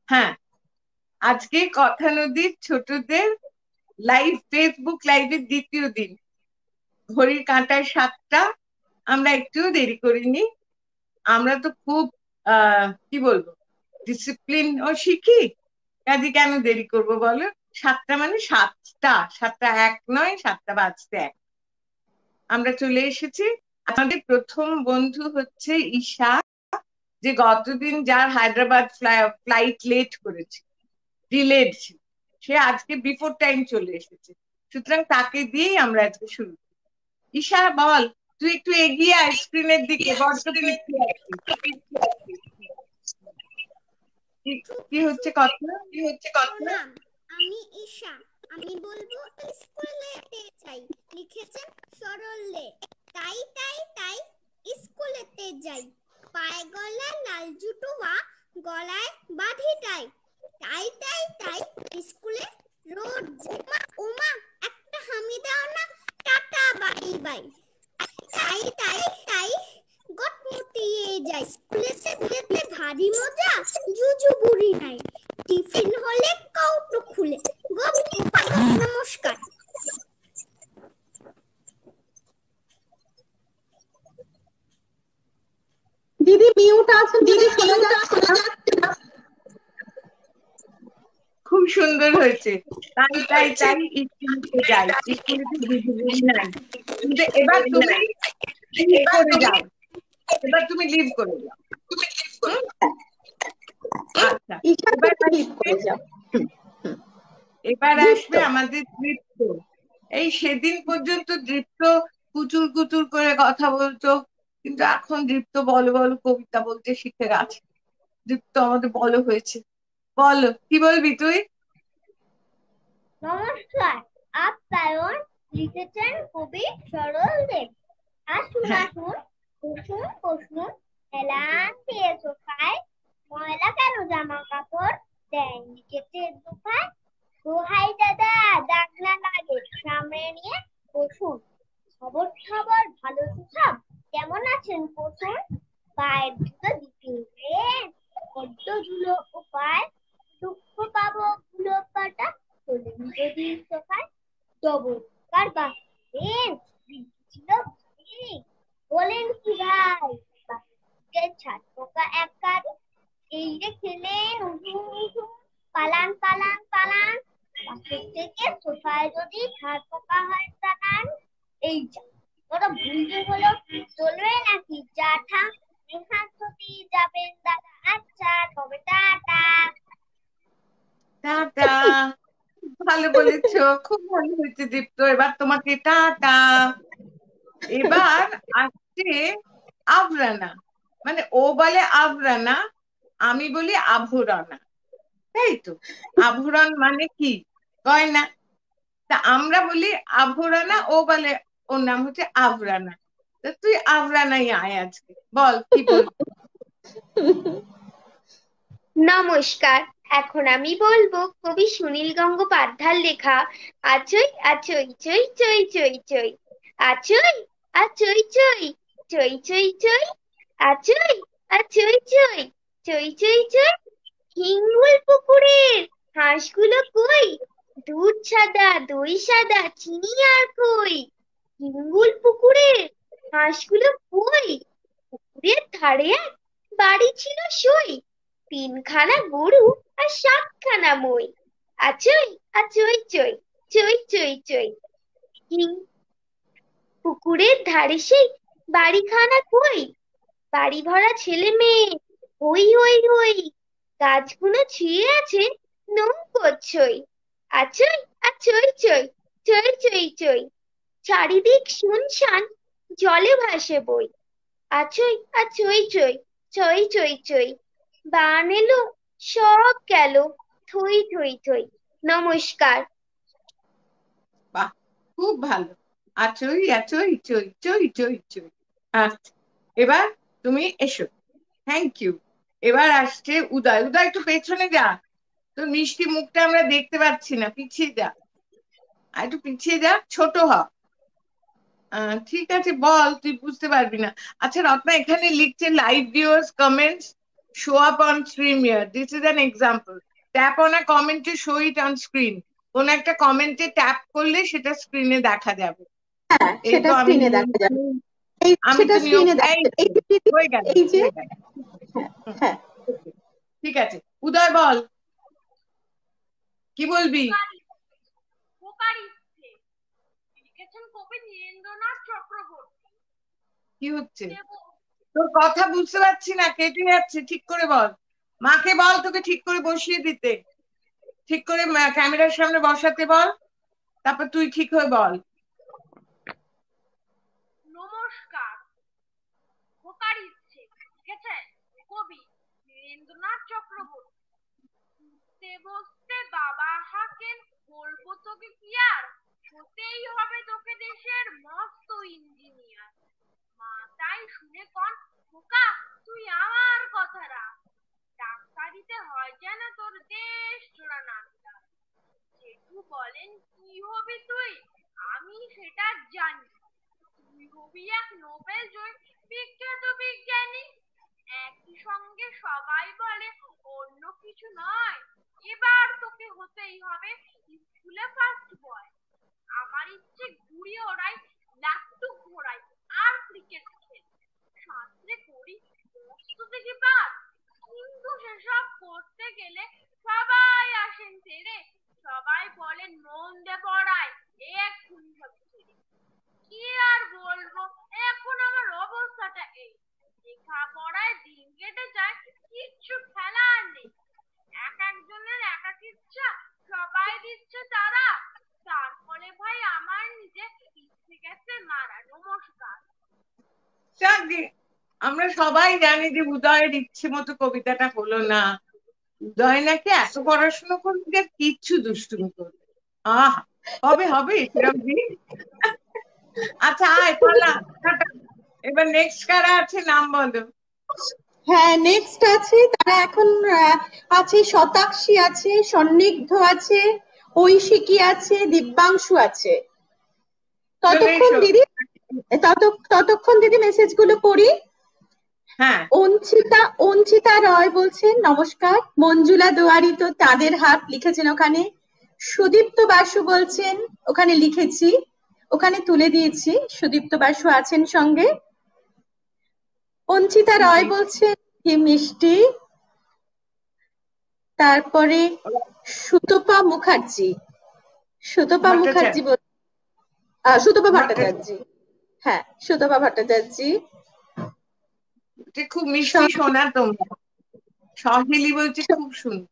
হ্যাঁ, আজকে কথা নদীর ছোটদের লাইভ, ফেসবুক লাইভের দ্বিতীয় দিন। ঘড়ির কাঁটায় 7টা, আমরা একটুও দেরি করিনি। আমরা তো খুব কি বলবো, ডিসিপ্লিন ও শিখি, কাজে কেন দেরি করব বলো? 7টা মানে 7টা, 7টা এক নয়, 7টা বাজতে এক। আমরা চলে এসেছি। আমাদের প্রথম বন্ধু হচ্ছে ঈশা, যে গতদিন যার হায়দ্রাবাদ ফ্লাইট লেট করেছে, ডিলেড ছিল, সে আজকে বিফোর টাইম চলে এসেছে। সুতরাং তাকে দিয়েই আমরা আজকে শুরু করি। ঈশা বল, তুই একটু এগিয়ে আয় স্ক্রিনের দিকে, বড্ড পিছিয়ে আছিস। কি হচ্ছে কথা? প্রণাম, আমি ঈশা। আমি বলবো স্কুলেতে যাই। লিখেছেন সরলে। তাই তাই তাই স্কুলেতে যাই। পায়ে গলায় লাল জুটুয়া, গলায় বাঁধি টাই। তাই তাই তাই স্কুলে রোড যাই। ওমা একটা হামি দাও না, টাটা বাই বাই। তাই তাই তাই গট মুটিয়ে যাই। স্কুলেতে যেতে ভারী মজা, জুজু বুড়ি নাই। টিফিন হলে কৌটো খুলে, নমস্কার। দিদি মিউট আছেন, দিদি শোনা যাচ্ছে না। খুব সুন্দর হয়েছে। তাই তাই তাই স্কুলে যাই, স্কুলে নাই। কিন্তু এবার তুমি লিভ করে যাও, এবার তুমি লিভ করে যাও। আচ্ছা, এবার আসবে আমাদের দৃপ্ত। এই সেদিন পর্যন্ত দৃপ্ত কুচুর কুচুর করে কথা বলতো, কিন্তু এখন দৃপ্ত বলো বলো কবিতা বলতে শিখে গেছে। দৃপ্ত আমাদের বলো হয়েছে, বলো কি বলবি তুই? নমস্কার, আপ্যায়ন লিখেছেন কবি সরল দেব। আসুন আসুন, বসুন বসুন, এলান দিয়ে সোফায়। ময়লা কেন জামা কাপড় দেন লিখেছে দুফায়। দোহাই দাদা, দাগ না লাগে, সামনে নিয়ে বসুন। খবর খবর ভালো সব, কেমন আছেন বসুন। পায়ের জুতো দিতে বড্ড ধুলো উপায়। দুঃখ পাবো ধুলো পাটা, তোলেন যদি সোফায়। ডবল কার বাসেন ছিল ভারী, বলেন কি ভাই। ছাদ পোকা এক গাড়ি, এই রে খেলেন উঠুন উঠুন, পালান পালান পালান। পাশের থেকে সোফায় যদি ছাদ পোকা হয় দাঁড়ান। এই যা ওরা ভুলতে হলো, চলবে নাকি জাঠা। এখান যদি যাবেন দাদা, আচ্ছা তবে টাটা। টাটা। ভালো বলেছো, খুব ভালো হয়েছে দীপ্ত, এবার তোমাকে টাটা। এবার আসছে আভরানা, মানে ও বলে আভরানা, আমি বলি আভরানা, তাই তো? আভরণ মানে কি? গয়না। তা আমরা বলি আভরানা, ও বলে ওর নাম হচ্ছে আভরানা। তা তুই আভরানাই আয় আজকে, বল কি বলবি? নমস্কার, এখন আমি বলবো কবি সুনীল গঙ্গোপাধ্যায়ের লেখা আচই আচই চই চই চই চই। আচই আচই চই চই চই চই। আচই আচই চই চই চই চই। হিঙ্গুল পুকুরের হাঁসগুলো কই, দুধ সাদা দই সাদা চিনি আর কই। হিঙ্গুল পুকুরের হাঁসগুলো কই, পুকুরের ধারে এক বাড়ি ছিল সই। 3খানা গরু আর 7খানা মই। আচই আচই চই চই চই চই। হিং পুকুরের ধারে সেই বাড়িখানা কই, বাড়ি ভরা ছেলে মেয়ে হই হই হই। গাছগুলো ছুঁয়ে আছে নৌকোচ্ছই। আচই আচই চই চই চই চই। চারিদিক শুনশান, জলে ভাসে বই। আচই আচই চই চই চই চই। বান এলো, সব গেল থই থই থই। নমস্কার। বাহ, খুব ভালো। আচই আচই চই চই চই চই। আচ্ছা, এবার তুমি এসো। Thank you. এবার আসছে উদয়। উদয় একটু পেছনে যা, তোর মিষ্টি মুখটা আমরা দেখতে পাচ্ছি না, পিছিয়ে যা, আর একটু পিছিয়ে যা, ছোট হ। ঠিক আছে, বল, তুই বুঝতে পারবি না। আচ্ছা রত্না এখানে লিখছে live viewers comments, show up on screen here. This is an example. Tap on a comment to show it on screen. কোন একটা কমেন্টে ট্যাপ করলে সেটা স্ক্রিনে দেখা যাবে। হ্যাঁ, এই সেটা তো আমি স্ক্রিনে দেখা যাবে। আমি সেটা তো নিয়ম স্ক্রিনে দেখা যাবে। এই যে হয়ে গেল। এই যে হ্যাঁ ঠিক আছে, উদয় বল, কি বলবি? কি হচ্ছে? তোর কথা বুঝতে পারছি না, কেটে যাচ্ছে, ঠিক করে বল। মাকে বল তোকে ঠিক করে বসিয়ে দিতে, ঠিক করে ক্যামেরার সামনে বসাতে বল, তারপর তুই ঠিক হয়ে বল। নমস্কার, খোকার ইচ্ছে লিখেছে কবি নীরেন্দ্রনাথ চক্রবর্তী। উঠতে বসতে বাবা হাঁকেন, বলবো তোকে কি আর, হতেই হবে তোকে দেশের মস্ত ইঞ্জিনিয়ার। মা তাই শুনে কন, খোকা তুই আমার কথা রাখ, ডাক্তারিতে হয় যেন তোর দেশ জোড়া নামটা। জেঠু বলেন কি হবি তুই, আমি সেটা জানি, তুই হবি এক নোবেল জয়ী বিখ্যাত বিজ্ঞানী। একই সঙ্গে সবাই বলে অন্য কিছু নয়, এবার তোকে হতেই হবে স্কুলে ফার্স্ট বয়। আমার ইচ্ছে ঘুড়ি ওড়াই, লাট্টু ঘোড়াই, আর ক্রিকেট খেলি, শাস্ত্রে করি মস্ত দেখি পার, কিন্তু সেসব করতে গেলে সবাই আসেন তেরে, সবাই বলেন মন দে পড়ায়, এক্ষুনি হবে ছেড়ে। কি আর বলবো, এখন আমার অবস্থাটা এই, লেখাপড়ায় দিন কেটে যায়, কিচ্ছু খেলার নেই। এক একজনের এক এক ইচ্ছা, সবাই দিচ্ছে তারা, তার ফলে ভাই আমার নিজে ইচ্ছে গেছে মারা। নমস্কার। আমরা সবাই জানি যে উদয়ের ইচ্ছে মতো কবিতাটা হলো না। উদয় নাকি এত পড়াশোনা করবে যে কিচ্ছু দুষ্টুমি করবে। হবে হবে সেরকম দিন। আচ্ছা আয় পালা, এবার নেক্সট কারা আছে নাম বলো। হ্যাঁ, নেক্সট আছে, তারা এখন আছে শতাক্ষী আছে, সন্নিগ্ধ আছে, ঐশিকী আছে, দিব্যাংশু আছে। ততক্ষণ দিদি মেসেজ গুলো পড়ি। হ্যাঁ, অঞ্চিতা রয় বলছেন নমস্কার। মঞ্জুলা দুয়ারি তো তাদের হাত লিখেছেন ওখানে। সুদীপ্ত বাসু বলছেন ওখানে লিখেছি, ওখানে তুলে দিয়েছি, সুদীপ্ত বাসু আছেন সঙ্গে। অঞ্চিতা রয় বলছেন কি মিষ্টি। তারপরে সুতপা মুখার্জি সুতপা ভট্টাচার্য, হ্যাঁ সুতপা ভট্টাচার্য। খুব মিষ্টি শোনা, তোমরা সহেলি বলছে খুব সুন্দর।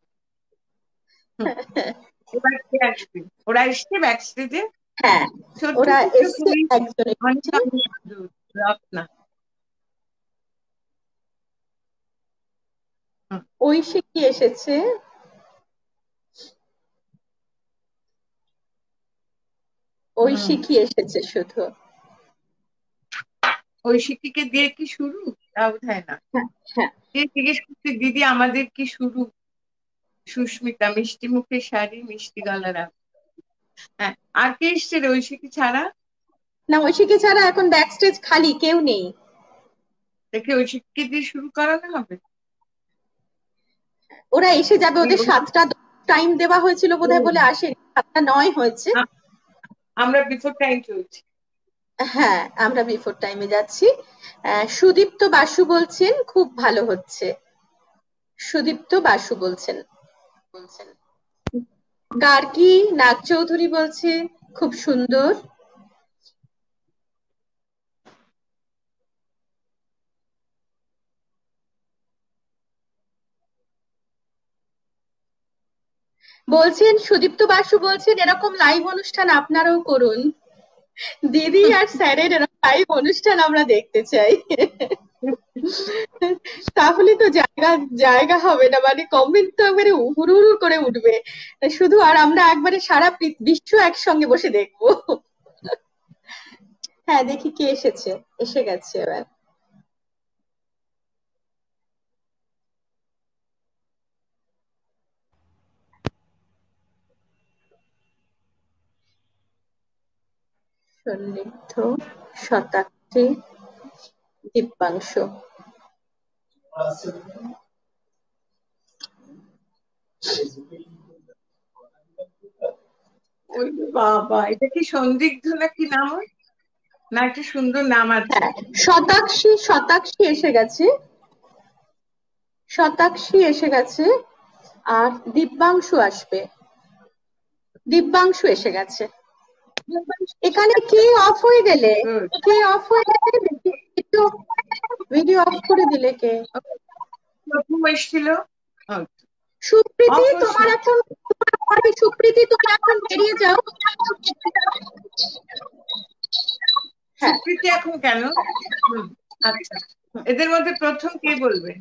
এবার কে আসবে? ওরা এসছে ব্যাক স্টেজে। হ্যাঁ ওরা এসছে, রত্না ঐশিকী এসেছে, ঐশিকী এসেছে শুধু। ঐশিকীকে দিয়ে কি শুরু? তা বোধহয় না। কে জিজ্ঞেস করছে দিদি আমাদের কি শুরু? সুস্মিতা মিষ্টি মুখে শাড়ি, মিষ্টি গলার। হ্যাঁ, আর কে এসছে রে ঐশিকী ছাড়া? না, ঐশিকী ছাড়া এখন ব্যাক স্টেজ খালি, কেউ নেই। দেখে ঐশিকীকে দিয়ে শুরু করানো হবে। ওরা এসে যাবে, ওদের 7টা টাইম দেওয়া হয়েছিল বোধহয় বলে আসেনি, 7:09 হয়েছে। আমরা বিফোর টাইম চলছি। হ্যাঁ, আমরা বিফোর টাইমে যাচ্ছি। সুদীপ্ত বাসু বলছেন খুব ভালো হচ্ছে, সুদীপ্ত বাসু বলছেন। গার্গী নাগ চৌধুরী বলছে খুব সুন্দর। বলছেন সুদীপ্ত বাসু বলছেন এরকম লাইভ অনুষ্ঠান আপনারাও করুন, দিদি আর স্যারের এরকম লাইভ অনুষ্ঠান আমরা দেখতে চাই। তাহলে তো জায়গা হবে না, মানে কমেন্ট তো একবারে হুড় করে উঠবে শুধু, আর আমরা একবারে সারা বিশ্ব একসঙ্গে বসে দেখবো। হ্যাঁ দেখি কে এসেছে, এসে গেছে এবার। সন্নিগ্ধ, শতাক্ষী, দিব্যাংশু। ওই বাবা, এটা কি সন্দিগ্ধ নাকি নাম? না, একটা সুন্দর নাম আছে। হ্যাঁ, শতাক্ষী এসে গেছে, শতাক্ষী এসে গেছে। আর দিব্যাংশু আসবে, দিব্যাংশু এসে গেছে। এখানে কে অফ হয়ে গেলে? Good. কে অফ হয়ে গেলে? ভিডিও অফ করে দিলে কে? প্রথম এসেছিল সুপ্রীতি, অফ তোমার এখন সুপ্রীতি তুমি এখন বেরিয়ে যাও। হ্যাঁ, সুপ্রীতি এখন কেন? আচ্ছা, এদের মধ্যে প্রথম কে বলবে?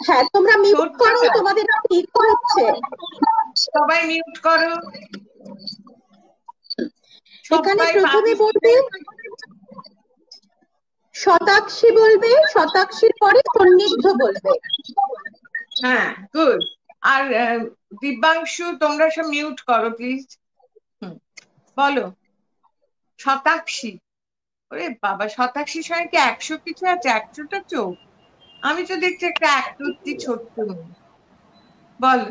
হ্যাঁ, তোমরা মিউট ছোট্ট করো, কাজ। তোমাদের ইকো হচ্ছে। সবাই মিউট করো। এখানে সবাই প্রথমে পার্টিসিপেট বলবে শতাক্ষী, বলবে শতাক্ষীর পরে সন্নিগ্ধ বলবে। হ্যাঁ, গুড। আর দিব্যাংশু, তোমরা সব মিউট করো প্লিজ। বলো শতাক্ষী। ওরে বাবা, শতাক্ষীর সঙ্গে কি 100 কিছু আছে? 100টা চোখ। আমি তো দেখছি একটা আকৃতি ছোট্ট। বলো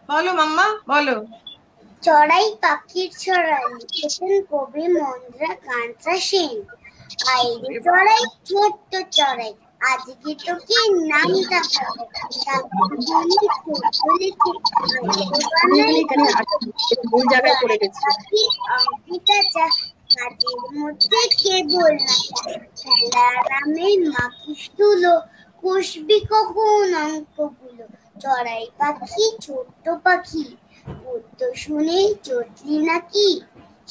বলো মাম্মা, বলো। চড়াই পাখির ছড়া, লিখেছেন কবি মন্দ্রা কান্তা সেন। আইরে চড়াই ছোট্ট চড়াই, আজকে তোকে নামটা ভুল জায়গায় পড়ে গেছি। কাজের মধ্যে কেবল না খেলা নামে মাখিস তুলো, কষবি কখন অঙ্কগুলো। চড়াই পাখি ছোট্ট পাখি, পদ্য শুনে চটলি নাকি?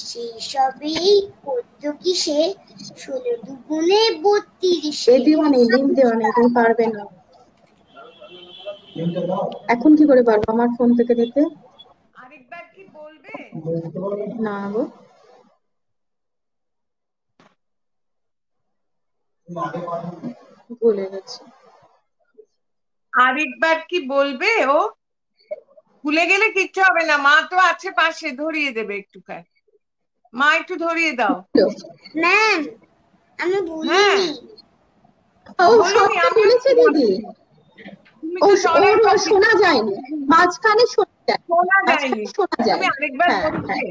সেই সবেই পদ্য কিসে, 16 দুগুণে 32। দেওয়া নেই, লিঙ্ক দেওয়া নেই, তুমি পারবে না। এখন কি করে পারবো আমার ফোন থেকে দিতে? আরেকবার কি বলবে? না গো, ভুলে গেছি। আরেকবার কি বলবে? ও ভুলে গেলে কিচ্ছু হবে না, মা তো আছে পাশে, ধরিয়ে দেবে একটুখানি। মা একটু ধরিয়ে দাও। ম্যাম, আমি হ্যাঁ, বলিনি। ও বলোনি, সবটা আমি বলেছে দিদি। তুমি ও তো চড়াই ওর পাখি, শোনা যায়নি, মাঝখানে শোনা যায়, শোনা যায়নি। মাঝখানে শোনা যায়। তুমি আরেকবার হ্যাঁ, বলবে? হ্যাঁ।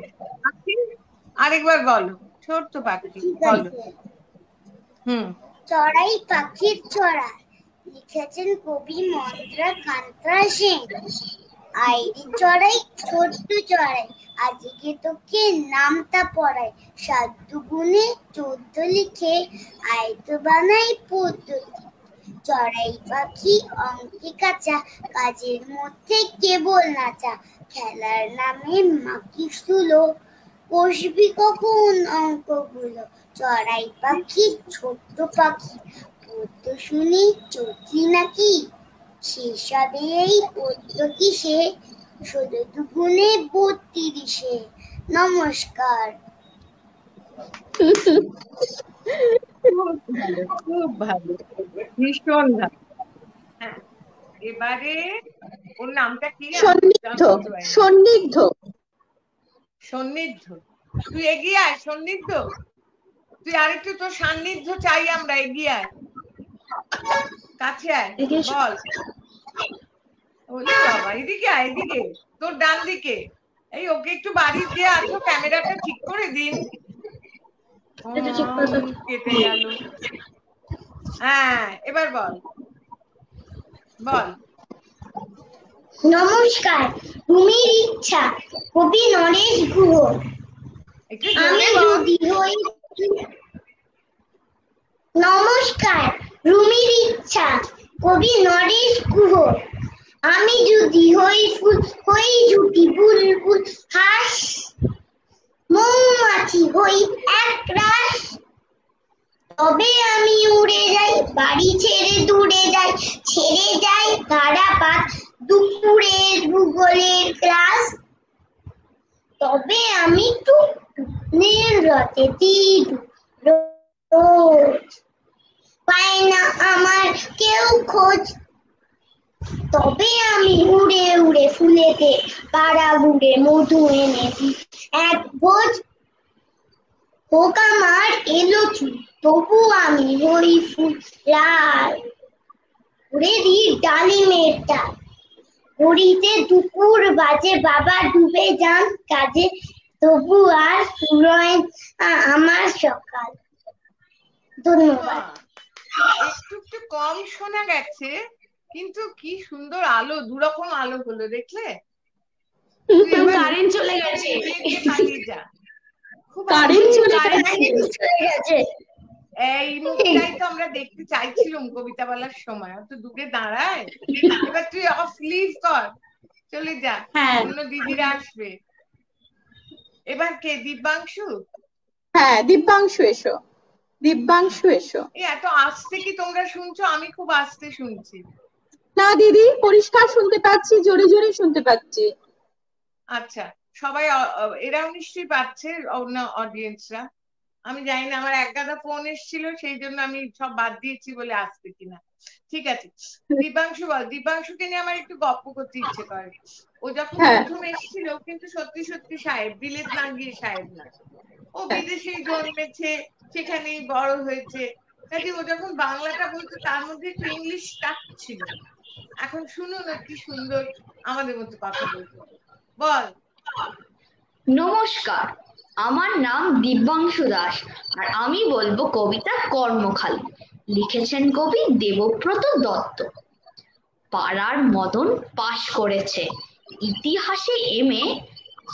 আরেকবার বলো, ছোট্ট পাখি ঠিক বলো। আছে। হুম, চড়াই পাখির ছড়া, লিখেছেন কবি মন্দ্রা কান্তা সেন। আইরি চড়াই ছোট্ট চড়াই, আজকে তোকে নামটা পড়াই। 7 দুগুণে 14 লিখে আয়তো বানাই পদ্ধতি। চড়াই পাখি অঙ্কে কাঁচা, কাজের মধ্যে কেবল নাচা। খেলার নামে মাখিস তুলো, কষবি কখন অঙ্কগুলো। চড়াই পাখি ছোট্ট পাখি, পদ্য শুনি চটলি নাকি? সেসবে এই পদ্য কিসে, 16 দুগুণে 32। নমস্কার। খুব ভালো, ভীষণ ভালো। হ্যাঁ, এবারে ওর নামটা কি? সন্নিগ্ধ, সন্নিগ্ধ। সন্নিধ্য। তুই এগিয়ে আয় সন্নিধ্য, তুই আরেকটু, তোর সান্নিধ্য চাই আমরা, এগিয়ে আয়, কাছে আয়, বল। ওরে বাবা, এদিকে আয়, এদিকে, তোর ডান দিকে। এই ওকে একটু বাড়ি দিয়ে আসো, ক্যামেরাটা ঠিক করে দিন। কেটে গেল। হ্যাঁ, এবার বল, বল। নমস্কার, রুমির ইচ্ছা, কবি নরেশ গুহ। একটু আমি জোরে বল। যদি হই, নমস্কার, রুমির ইচ্ছা, কবি নরেশ গুহ। আমি যদি হই ফুল, হই জুটি বুলবুল হাঁস, মৌমাছি হই একরাশ। তবে আমি উড়ে যাই, বাড়ি ছেড়ে দূরে যাই, ছেড়ে যাই ধারাপাত, দুপুরের ভূগোলের ক্লাস। তবে আমি নীল রাতে রোজ পায় না আমার কেউ খোঁজ। তবে আমি উড়ে উড়ে ফুলেতে পাড়া বুড়ে মধু এনে এক ভোজ। হোক আমার এলো চুল, তবু আমি হই ফুল লাল, উড়ে দিই ডালিমের ডাল। ঘড়িতে দুপুর বাজে, বাবা ডুবে যান কাজে, তবু আর ফুরোয় আমার সকাল। ধন্যবাদ। একটু একটু কম শোনা গেছে, কিন্তু কি সুন্দর আলো, দুরকম আলো হলো, দেখলে? তুই এবার কারেন্ট চলে গেছে, পালিয়ে যা। খুব কারেন্ট চলে গেছে। এই মুখটাই তো আমরা দেখতে চাইছিলাম কবিতা বলার সময়, তো দূরে দাঁড়ায়। এবার তুই অফ লিভ কর, চলে যা, অন্য দিদিরা আসবে। এবার কে? দিব্যাংশু? হ্যাঁ, দিব্যাংশু এসো, দিব্যাংশু এসো। এত আস্তে কি তোমরা শুনছো? আমি খুব আস্তে শুনছি। না দিদি, পরিষ্কার শুনতে পাচ্ছি, জোরে জোরে শুনতে পাচ্ছি। আচ্ছা, সবাই এরাও নিশ্চয়ই পাচ্ছে, অন্য অডিয়েন্সরা। আমি জানি না, আমার এক গাদা ফোন এসেছিল, সেই জন্য আমি সব বাদ দিয়েছি বলে আসবে কিনা। ঠিক আছে, দিব্যাংশু বল। দিব্যাংশুকে নিয়ে আমার একটু গল্প করতে ইচ্ছে করে। ও যখন প্রথম এসেছিল, কিন্তু সত্যি সত্যি সাহেব, বিলেত না গিয়ে সাহেব না। ও বিদেশেই জন্মেছে, সেখানেই বড় হয়েছে, কাজে ও যখন বাংলাটা বলতো তার মধ্যে একটু ইংলিশ টাচ ছিল। এখন শুনুন কি সুন্দর আমাদের মতো কথা বলতো। বল। নমস্কার, আমার নাম দিব্যাংশু দাস, আর আমি বলবো কবিতা কর্মখালি। লিখেছেন কবি দেবব্রত দত্ত। পাড়ার মদন পাশ করেছে, ইতিহাসে এমএ,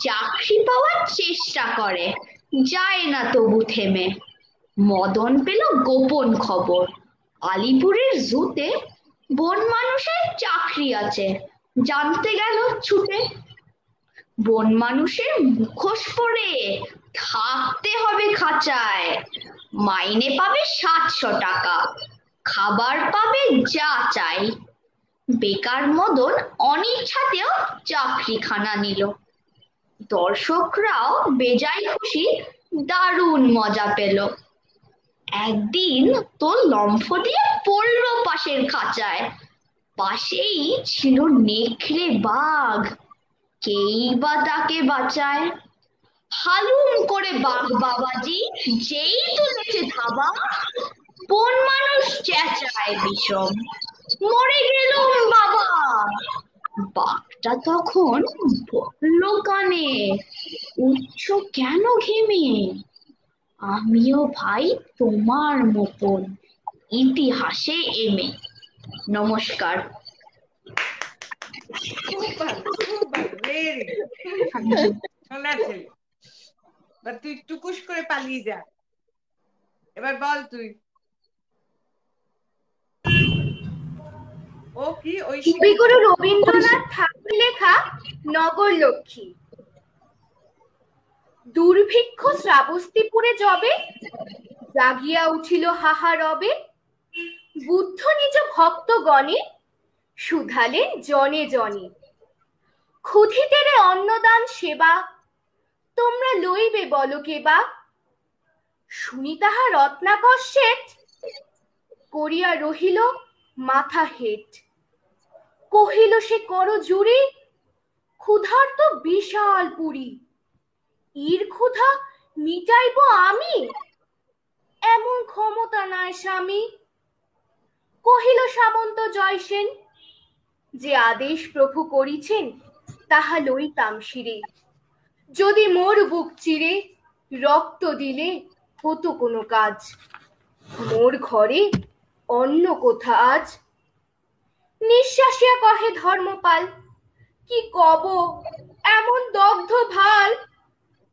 চাকরি পাওয়ার চেষ্টা করে, যায় না তবু থেমে। মদন পেল গোপন খবর, আলিপুরের জুতে বন মানুষের চাকরি আছে, জানতে গেল ছুটে। বন মানুষের মুখোশ পরে থাকতে হবে খাঁচায়, মাইনে পাবে 700 টাকা, খাবার পাবে যা চাই। বেকার মদন অনিচ্ছাতেও চাকরিখানা নিল, দর্শকরাও বেজায় খুশি, দারুণ মজা পেল। একদিন তো লম্ফ দিয়ে পড়লো পাশের খাঁচায়, পাশেই ছিল নেকড়ে বাঘ, কেই বা তাকে বাঁচায়। হালুম করে বাঘ বাবাজি যেই তুলেছে থাবা, বন মানুষ চেঁচায় বিষম, মরে গেলুম বাবা। বাঘটা তখন বলল কানে, উঠছ কেন ঘেমে, আমিও ভাই তোমার মতন ইতিহাসে এমএ। নমস্কার। খুব ভালো, খুব ভালো, ভেরি শোনা ছেলে। এবার তুই টুকুস করে পালিয়ে যা। এবার বল তুই। ও কি? কবিগুরু রবীন্দ্রনাথ ঠাকুর লেখা নগর লক্ষ্মী। দুর্ভিক্ষ শ্রাবস্তিপুরে যবে, জাগিয়া উঠিল হাহা রবে, বুদ্ধ নিজ ভক্তগণে শুধালেন জনে জনে। ক্ষুধিতেরে অন্নদান সেবা, তোমরা লইবে বলো কেবা। শুনি তাহা রত্নাকর শেঠ, করিয়া রহিল মাথা হেট। কহিল সে কর জুড়ি, ক্ষুধার তো বিশাল পুরী, ইর ক্ষুধা মিটাইব আমি, এমন ক্ষমতা নাই স্বামী। কহিল সামন্ত জয়সেন, যে আদেশ প্রভু করিছেন তাহা লইতাম শিরে। যদি মোর বুক চিরে রক্ত দিলে হতো কোনো কাজ, মোর ঘরে অন্য কোথা আজ। নিঃশ্বাসিয়া কহে ধর্মপাল, কি কব এমন দগ্ধ ভাল,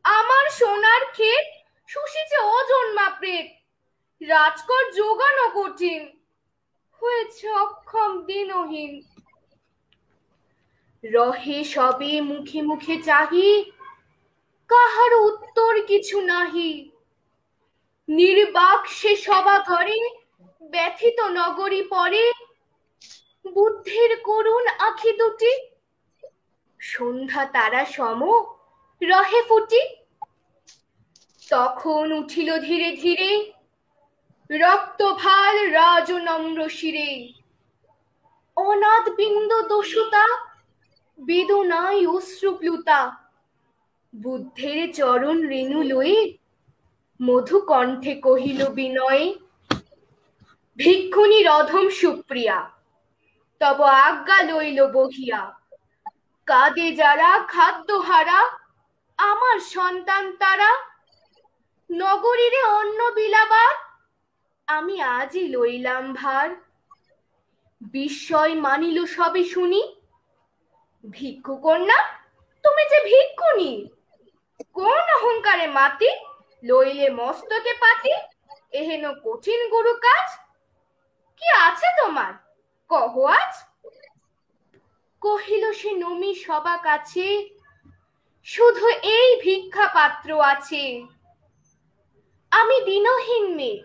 আমার সোনার ক্ষেত শুষিছে ওজন মাপেট, রাজকর যোগানো কঠিন, হয়েছে অক্ষম দিনহীন। রহে সবে মুখে মুখে চাহি, কাহার উত্তর কিছু নাহি। নির্বাক সে সভা ঘরে, ব্যথিত নগরী পরে, বুদ্ধির করুণ আখি দুটি, সন্ধ্যা তারা সম রহে ফুটি। তখন উঠিল ধীরে ধীরে, রক্ত ভাল রাজনম্র শিরে। অনাথ বিন্দু দোষতা, বেদনায় অশ্রুপ্লুতা, বুদ্ধের চরণ রেণু লয়ে মধু কণ্ঠে কহিল বিনয়ে। ভিক্ষুণী রধম সুপ্রিয়া, তব আজ্ঞা লইল বহিয়া, কাঁদে যারা খাদ্যহারা, আমার সন্তান তারা। নগরীরে অন্য বিলাবার, আমি আজই লইলাম ভার। বিস্ময় মানিল সবে শুনি, ভিক্ষু কন্যা তুমি যে ভিক্ষুনি। কোন অহংকারে মাতি, লইলে মস্তকে পাতি, এহেন কঠিন গুরু কাজ। কি আছে তোমার কহ আজ? কহিল সে নমি সবা কাছে, শুধু এই ভিক্ষা পাত্র আছে। আমি দিনহীন মেয়ে,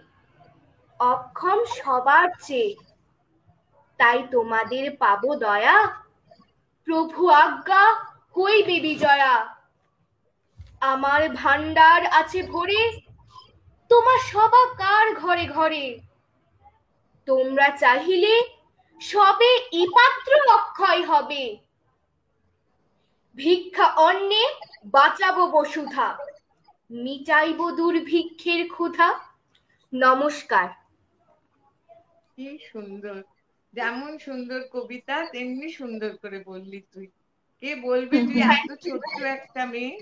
অক্ষম সবার চেয়ে, তাই তোমাদের পাবো দয়া, প্রভু আজ্ঞা হইবে বিজয়া। আমার ভান্ডার আছে ভরে, তোমার সবা কার ঘরে ঘরে। তোমরা চাহিলে সবে এ পাত্র অক্ষয় হবে। ভিক্ষা অন্নে বাঁচাবো বসুধা, মিটাইব দুর্ভিক্ষের ক্ষুধা। নমস্কার। কি সুন্দর, যেমন সুন্দর কবিতা তেমনি সুন্দর করে বললি তুই। কে বলবে তুই এত ছোট্ট একটা মেয়ে,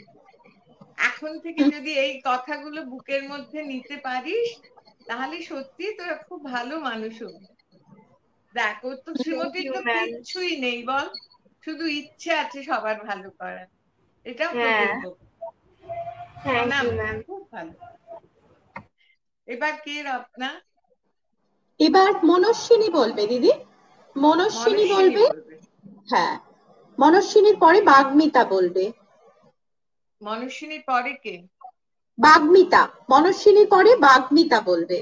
এখন থেকে যদি এই কথাগুলো বুকের মধ্যে নিতে পারিস তাহলে সত্যি তোরা খুব ভালো মানুষ হবি। দেখ ওর তো শ্রীমতীর তো কিচ্ছুই নেই বল, শুধু ইচ্ছে আছে সবার ভালো করার, এটাও তোদের খুব ভালো। এবার কে রত্না? এবার মনস্বিনী বলবে দিদি, মনস্বিনী বলবে। হ্যাঁ, মনস্বিনীর পরে বাগ্মিতা বলবে। মনস্বিনীর পরে কে? বাগ্মিতা। মনস্বিনীর পরে বাগ্মিতা বলবে।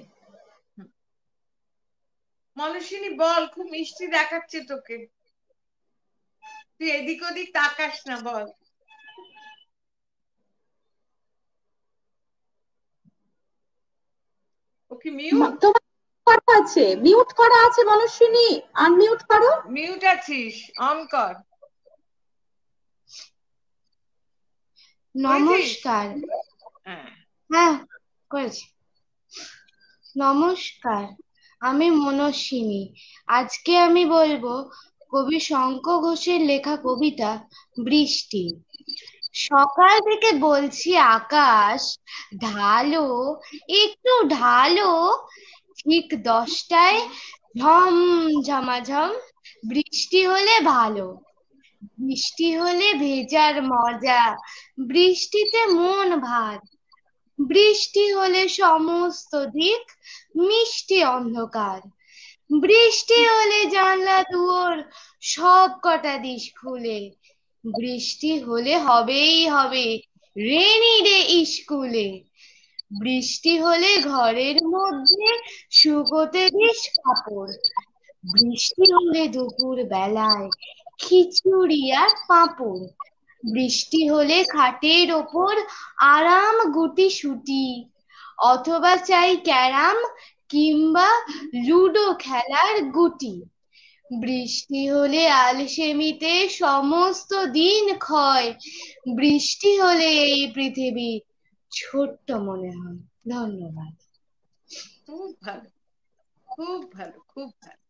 মনস্বিনী বল, খুব মিষ্টি দেখাচ্ছে তোকে, তুই এদিক ওদিক তাকাস না, বল। ওকে মিউট করা আছে, মিউট করা আছে মনস্বিনী, আনমিউট করো। মিউট আছিস, অন কর। নমস্কার। হ্যাঁ করেছি। নমস্কার, আমি মনস্বিনী। আজকে আমি বলবো কবি শঙ্খ ঘোষের লেখা কবিতা বৃষ্টি। সকাল থেকে বলছি আকাশ ঢালো, একটু ঢালো। ঠিক 10টায় ঝম ঝমাঝম বৃষ্টি হলে ভালো। বৃষ্টি হলে ভেজার মজা, বৃষ্টিতে মন ভার। বৃষ্টি হলে সমস্ত দিক মিষ্টি অন্ধকার। বৃষ্টি হলে জানলা দুয়ার সব কটা দিশ খুলে। বৃষ্টি হলে হবেই হবে রেনি ডে স্কুলে। বৃষ্টি হলে ঘরের মধ্যে শুকোতে দিস কাপড়। বৃষ্টি হলে দুপুর বেলায় খিচুড়ি আর পাঁপড়। বৃষ্টি হলে খাটের ওপর আরাম গুটি সুটি, অথবা চাই ক্যারাম কিংবা লুডো খেলার গুটি। বৃষ্টি হলে আলসেমিতে সমস্ত দিন ক্ষয়। বৃষ্টি হলে এই পৃথিবী ছোট্ট মনে হয়। ধন্যবাদ। খুব ভালো, খুব ভালো, খুব ভালো,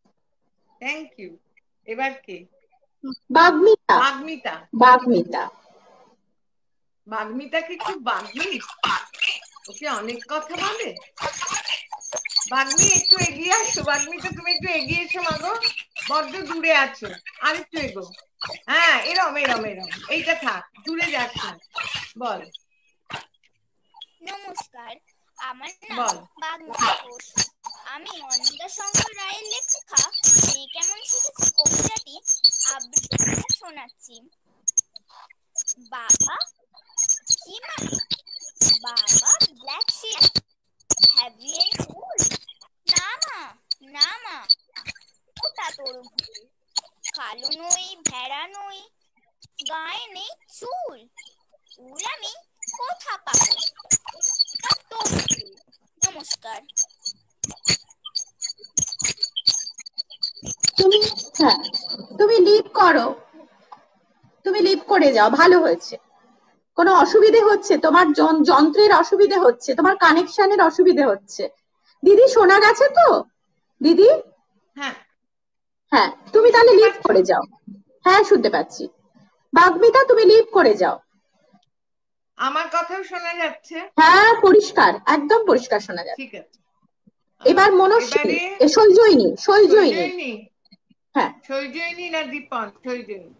থ্যাংক ইউ। এবার কে? বাগ্মিতা। বাগ্মিতা। বাগ্মিতা। বাগ্মিতা কি খুব বাগ্মি? ওকে অনেক কথা বলে? বাগ্মি একটু এগিয়ে আসো। বাগ্মিতা তুমি একটু এগিয়ে এসো মাগো, বড্ড দূরে আছো, আর একটু এগো। হ্যাঁ এরম এরম এরম, এইটা থাক, দূরে যাস না। বল। নমস্কার, আমার নাম বাগ্মিতা ঘোষ। আমি অন্নদা শঙ্কর রায়ের লেখা মেয়ে কেমন শিখেছি কবিতাটি আবৃত্তি করে শোনাচ্ছি। বাবা কি মানে? Baa baa black sheep, have you any wool? না মা, না মা, ওটা তোর ভুল। কালো নই, ভেড়া নই, গায়ে নেই চুল। উল আমি কোথা পাবো? তোর ভুল। নমস্কার। তুমি লিভ করো, তুমি লিভ করে যাও, ভালো হয়েছে। কোনো অসুবিধে হচ্ছে? তোমার যন্ত্রের অসুবিধে হচ্ছে, তোমার কানেকশনের অসুবিধে হচ্ছে। দিদি শোনা গেছে তো দিদি? হ্যাঁ হ্যাঁ, তুমি তাহলে লিভ করে যাও। হ্যাঁ শুনতে পাচ্ছি। বাগ্মিতা তুমি লিভ করে যাও। আমার কথাও শোনা যাচ্ছে? হ্যাঁ, পরিষ্কার, একদম পরিষ্কার শোনা যাচ্ছে। ঠিক আছে, এবার মনস্বিনী, এবারে সৈজয়িনী, সৈজয়িনী। সৈজয়িনী। হ্যাঁ, সৈজয়িনী না দীপন? সৈজয়িনী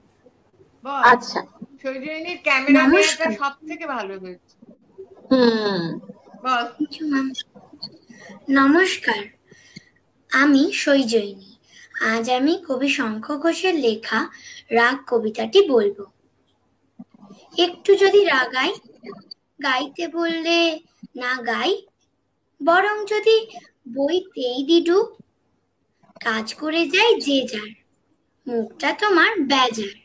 বল। আচ্ছা, সৈজয়িনীর ক্যামেরা দেওয়াটা সব থেকে ভালো হয়েছে। বল। নমস্কার, আমি সৈজয়িনী। আজ আমি কবি শঙ্খ ঘোষের লেখা রাগ কবিতাটি বলবো। একটু যদি রাগাই, গাইতে বললে না গাই, বরং যদি বইতেই দিডু, কাজ করে যাই যে যার, মুখটা তোমার বেজার,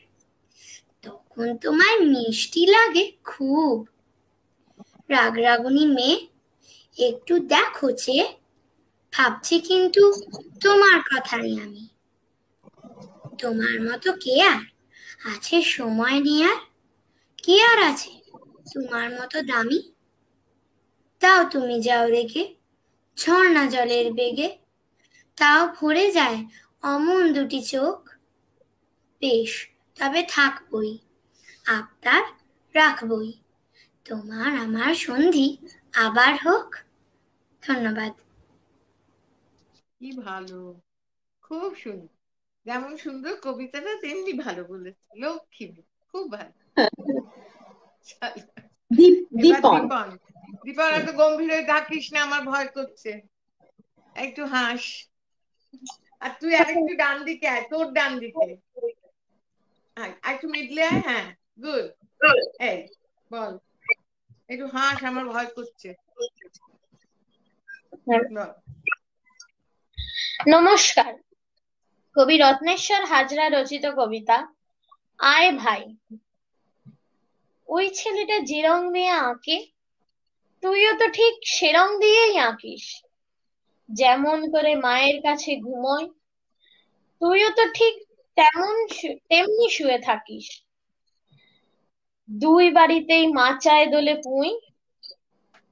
তখন তোমার মিষ্টি লাগে খুব। রাগ রাগুনি মেয়ে, একটু দেখো চেয়ে, ভাবছি কিন্তু তোমার কথাই আমি। তোমার মতো কে আর আছে সময় নেয়ার? কে আর আছে তোমার মতো দামি? তাও তুমি যাও রেগে ঝর্ণা জলের বেগে, তাও ভরে যায় অমন দুটি চোখ। বেশ, তবে থাকবই, আবদার রাখবই, তোমার আমার সন্ধি আবার হোক। ধন্যবাদ। কি ভালো, খুব সুন্দর। যেমন সুন্দর কবিতাটা তেমনি ভালো বলেছে লক্ষ্মী, খুব ভালো। দীপন, দীপন এত গম্ভীর হয়ে ডাকিস না, আমার ভয় করছে, একটু হাস। আর তুই আরেকটু ডান দিকে আয়, তোর ডান দিকে একটু মিডলে আয়। হ্যাঁ, গুড। এই বল, একটু হাস, আমার ভয় করছে। নমস্কার, কবি রত্নেশ্বর হাজরা রচিত কবিতা আয় ভাই। ওই ছেলেটা যে রং দিয়ে আঁকে, তুইও তো ঠিক সে রং দিয়েই আঁকিস। যেমন করে মায়ের কাছে ঘুমোয়, তুইও তো ঠিক তেমনি শুয়ে থাকিস। দুই বাড়িতেই মাচায় দোলে পুঁই,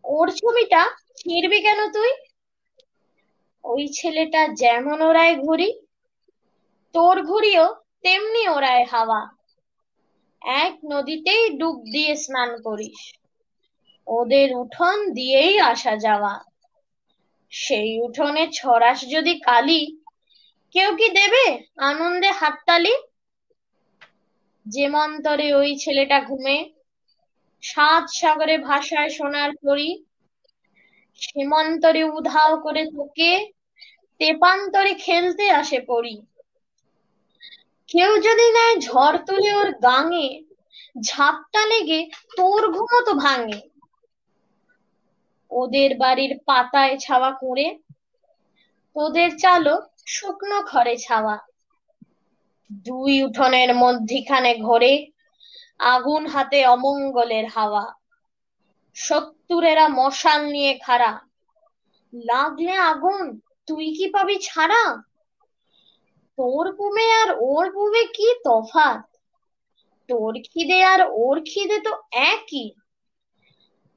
ওর ছবিটা ছিঁড়বি কেন তুই? ওই ছেলেটা যেমন ওড়ায় ঘুড়ি, তোর ঘুড়িও তেমনি ওড়ায় হাওয়া। এক নদীতেই ডুব দিয়ে স্নান করিস, ওদের উঠোন দিয়েই আসা যাওয়া। সেই উঠোনে ছড়াস যদি কালি, কেউ কি দেবে আনন্দে হাততালি? যে মন্তরে ওই ছেলেটা ঘুমে, 7 সাগরে ভাষায় সোনার তরী, সীমান্তরে উধাও করে তোকে, তেপান্তরে খেলতে আসে পড়ি। কেউ যদি নেয় ঝড় তুলে ওর গাঙে, ঝাপটা লেগে তোর ঘুমো তো ভাঙে। ওদের বাড়ির পাতায় ছাওয়া কুঁড়ে, তোদের চালো শুকনো খড়ে ছাওয়া। দুই উঠোনের মধ্যিখানে ঘোরে আগুন হাতে অমঙ্গলের হাওয়া। শত্রুরেরা মশাল নিয়ে খাড়া, লাগলে আগুন তুই কি পাবি ছাড়া? তোর পুমে আর ওর পুমে কি তফাৎ? তোর খিদে আর ওর খিদে তো একই।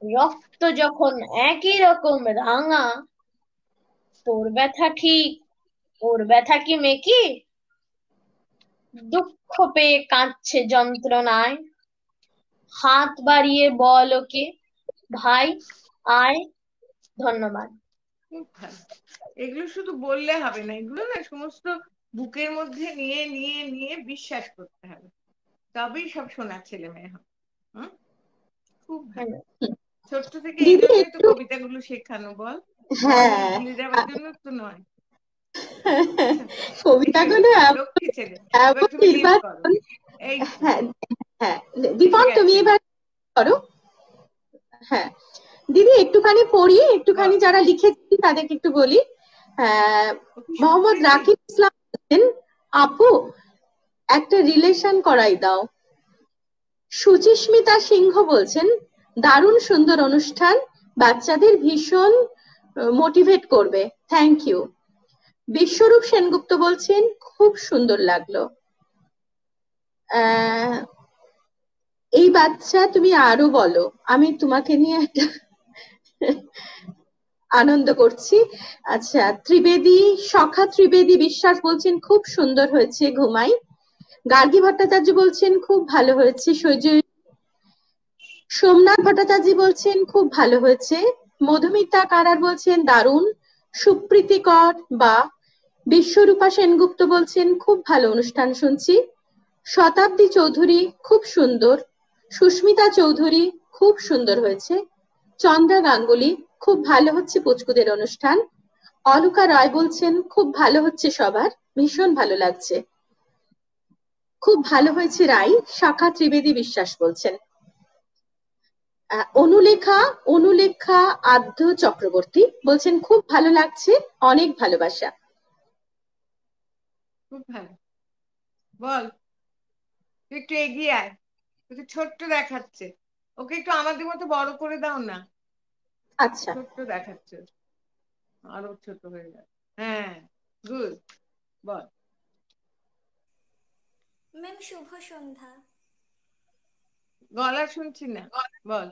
রক্ত যখন একই রকম রাঙা, তোর ব্যথা ঠিক ওর ব্যথা কি মেকি? দুঃখ পেয়ে কাঁদছে যন্ত্রণায়, হাত বাড়িয়ে বল ওকে ভাই আয়। ধন্যবাদ। খুব ভালো। এগুলো শুধু বললে হবে না, এগুলো না সমস্ত বুকের মধ্যে নিয়ে নিয়ে নিয়ে বিশ্বাস করতে হবে, তবেই সব শোনা ছেলে মেয়ে হবে। খুব ভালো। ছোট্ট থেকে এই জন্যই তো কবিতাগুলো শেখানো, বল। হ্যাঁ, ভুলে যাওয়ার জন্য তো নয়। কবিতাগুলো লক্ষ্মী ছেলে। হ্যাঁ, দীপন তুমি এবার করো। হ্যাঁ দিদি, একটুখানি পড়ি, একটুখানি যারা লিখেছি তাদেরকে একটু বলি। মোহাম্মদ রাকিব ইসলাম বলছেন, আপু একটা রিলেশন করাই দাও। সুচিস্মিতা সিংহ বলছেন, দারুণ সুন্দর অনুষ্ঠান, বাচ্চাদের ভীষণ মোটিভেট করবে, থ্যাংক ইউ। বিশ্বরূপ সেনগুপ্ত বলছেন, খুব সুন্দর লাগলো। এই বাচ্চা তুমি আরো বলো, আমি তোমাকে নিয়ে একটা আনন্দ করছি। আচ্ছা, সখা ত্রিবেদী বিশ্বাস বলছেন, খুব সুন্দর হয়েছে, ঘুমাই। গার্গী ভট্টাচার্য বলছেন খুব ভালো হয়েছে। সোমনাথ ভট্টাচার্য বলছেন খুব ভালো হয়েছে। মধুমিতা কারার বলছেন দারুণ। সুপ্রীতিকর বা বিশ্বরূপা সেনগুপ্ত বলছেন খুব ভালো অনুষ্ঠান শুনছি। শতাব্দী চৌধুরী খুব সুন্দর। সুস্মিতা চৌধুরী খুব সুন্দর হয়েছে। চন্দ্রা গাঙ্গুলি খুব ভালো হচ্ছে পুচকুদের অনুষ্ঠান। অলকা রায় বলছেন খুব ভালো হচ্ছে সবার, ভীষণ ভালো লাগছে। খুব ভালো হয়েছে রাই। শাখা ত্রিবেদী বিশ্বাস বলছেন। অনুলেখা আদ্য চক্রবর্তী বলছেন খুব ভালো লাগছে, অনেক ভালোবাসা। খুব ভালো। বল, তুই একটু এগিয়ে আয়, তুই ছোট্ট দেখাচ্ছে। ওকে একটু আমাদের মতো বড় করে দাও না। আচ্ছা, ছোট্ট দেখাচ্ছে, আরো ছোট হয়ে যাবে। হ্যাঁ, গুড। বল। ম্যাম শুভ সন্ধ্যা। গলা শুনছি না, বল।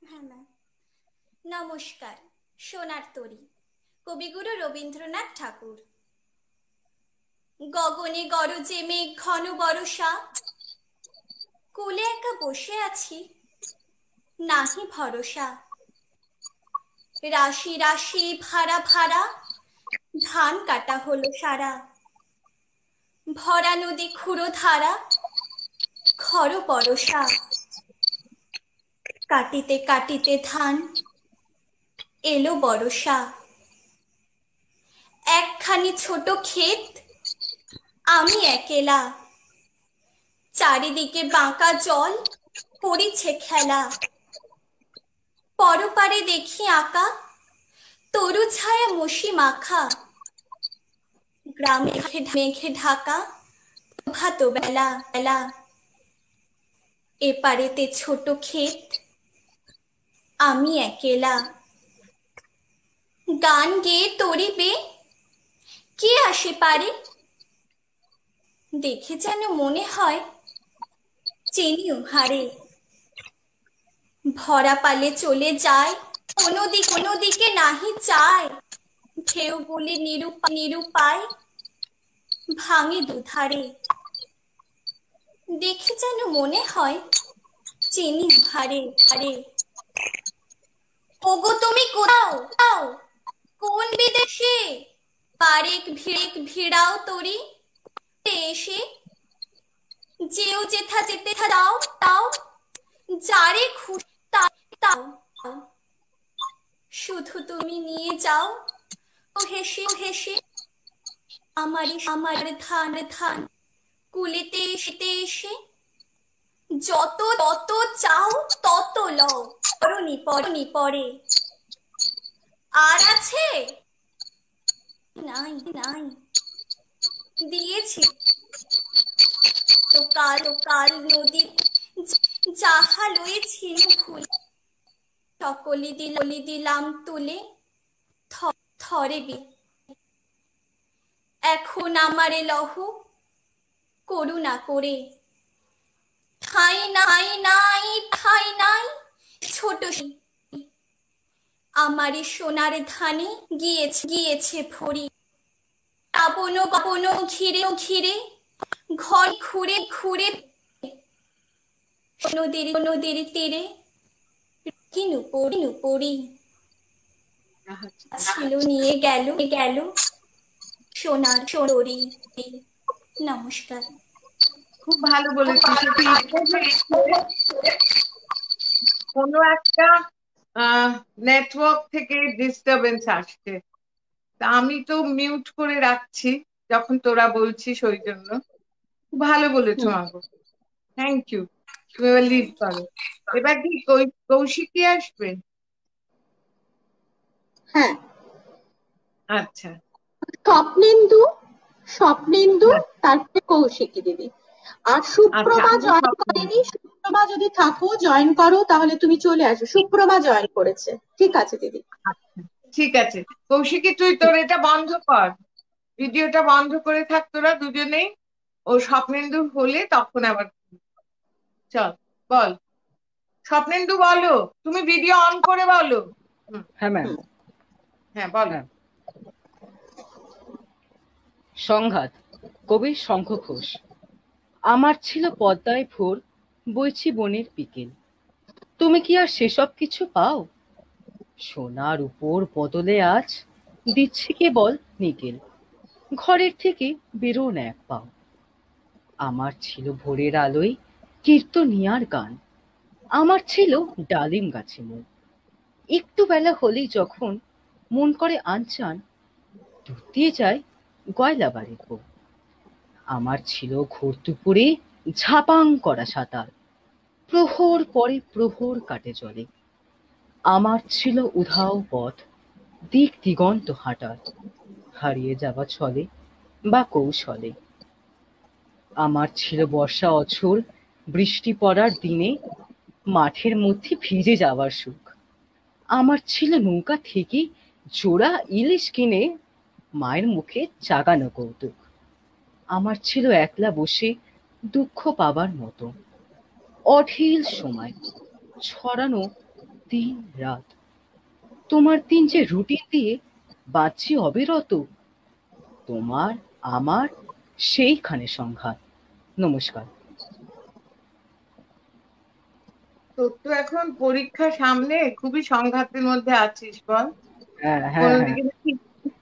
হ্যাঁ ম্যাম। নমস্কার। সোনার তরী, কবিগুরু রবীন্দ্রনাথ ঠাকুর। গগনে গরজে মেঘ ঘন বরষা, কোলে একা বসে আছি নাহি ভরসা। রাশি রাশি ভাড়া ভাড়া, ধান কাটা হলো সারা। ভরা নদী খুঁড়ো ধারা, খর পরশা। কাটিতে কাটিতে ধান এলো বরষা। একখানি ছোট ক্ষেত, আমি একেলা। চারিদিকে বাঁকা জল, পড়িছে খেলা। পরপারে দেখি আঁকা, তরু ছায়া মসি মাখা। গ্রামে মেঘে ঢাকা, প্রভাত বেলা বেলা। এপারেতে ছোট ক্ষেত, আমি একেলা। গান গেয়ে তরিবে কে আসে পারে, দেখে যেন মনে হয় চিনি হারে। ভরা পালে চলে যায়, কোনো দিকে নাহি চায়। ঢেউগুলি নিরুপায় ভাঙে দুধারে, দেখে যেন মনে হয় চিনি হারে হারে। ওগো তুমি কোথাও, কোন বিদেশে, পারেক ভিড়াও তরি এসে। যেও যেথা যেতে দাও তাও, যারে খুশি তাও। শুধু তুমি নিয়ে যাও ও হেসে হেসে। আমার ধান কুলিতে এসে। যত তত চাও তত লও, পরনি পরে। আর আছে নাই নাই, দিয়েছি তো কাল নদী যাহা লয়েছিল ভুল। সকলি দিলাম তুলে থরে বি। এখন আমারে লহ করুণা করে। ঠাই নাই ছোট আমারে সোনার ধানে গিয়েছে ভরি। আপন ঘিরে ঘর ঘুরে নদীর তীরে কিনু পড়ি ছিল নিয়ে গেল সোনার চড়ি। নমস্কার। খুব ভালো বলেছিস। কোনো একটা নেটওয়ার্ক থেকে ডিস্টারবেন্স আসছে, তা আমি তো মিউট করে রাখছি যখন তোরা বলছিস, ওই জন্য। খুব ভালো বলেছো আমাকে, থ্যাংক ইউ। তুমি এবার লিড করো। এবার কি কৌশিকী আসবে? হ্যাঁ। আচ্ছা, স্বপ্নেন্দু তারপরে কৌশিকী দিদি। আর সুপ্রভা জয়েন করেনি। সুপ্রভা যদি থাকো জয়েন করো, তাহলে তুমি চলে আসো। সুপ্রভা জয়েন করেছে। ঠিক আছে দিদি। ঠিক আছে। কৌশিকী তুই তোর এটা বন্ধ কর, ভিডিওটা বন্ধ করে থাক তোরা দুজনেই। ও স্বপ্নেন্দু হলে তখন আবার চল বল। স্বপ্নেন্দু বলো, তুমি ভিডিও অন করে বলো। হ্যাঁ ম্যাম। হ্যাঁ বলো। সংঘাত কবি শঙ্খ ঘোষ। আমার ছিল পদ্মায় ভোর, বইছি বনের বিকেল। তুমি কি আর সেসব কিছু পাও? সোনার উপর বদলে আজ দিচ্ছি কেবল নিকেল। ঘরের থেকে বেরো না এক পাও। আমার ছিল ভোরের আলোয় কীর্তনিয়ার গান। আমার ছিল ডালিম গাছে মন। একটু বেলা হলেই যখন মন করে আনচান, দুধ দিয়ে যায় গয়লা বাড়ির বউ। আমার ছিল ঘোর দুপুরে ঝাপাং করা সাঁতার, প্রহর পরে প্রহর কাটে জলে। আমার ছিল উধাও পথ, দিক দিগন্ত হাঁটার, হারিয়ে যাওয়া ছলে বা কৌশলে। আমার ছিল বর্ষা অঝোর, বৃষ্টি পড়ার দিনে মাঠের মধ্যে ভিজে যাওয়ার সুখ। আমার ছিল নৌকা থেকে জোড়া ইলিশ কিনে মায়ের মুখে চাগানো কৌতুক। আমার ছিল একলা বসে দুঃখ পাবার মতো অঢেল সময় ছড়ানো দিন রাত। তোমার দিন যে রুটিন দিয়ে বাঁচছি অবিরত, তোমার আমার সেইখানে সংঘাত। নমস্কার। তোর তো এখন পরীক্ষা সামনে, খুবই সংঘাতের মধ্যে আছিস বল। হ্যাঁ হ্যাঁ হ্যাঁ, কোনোদিকে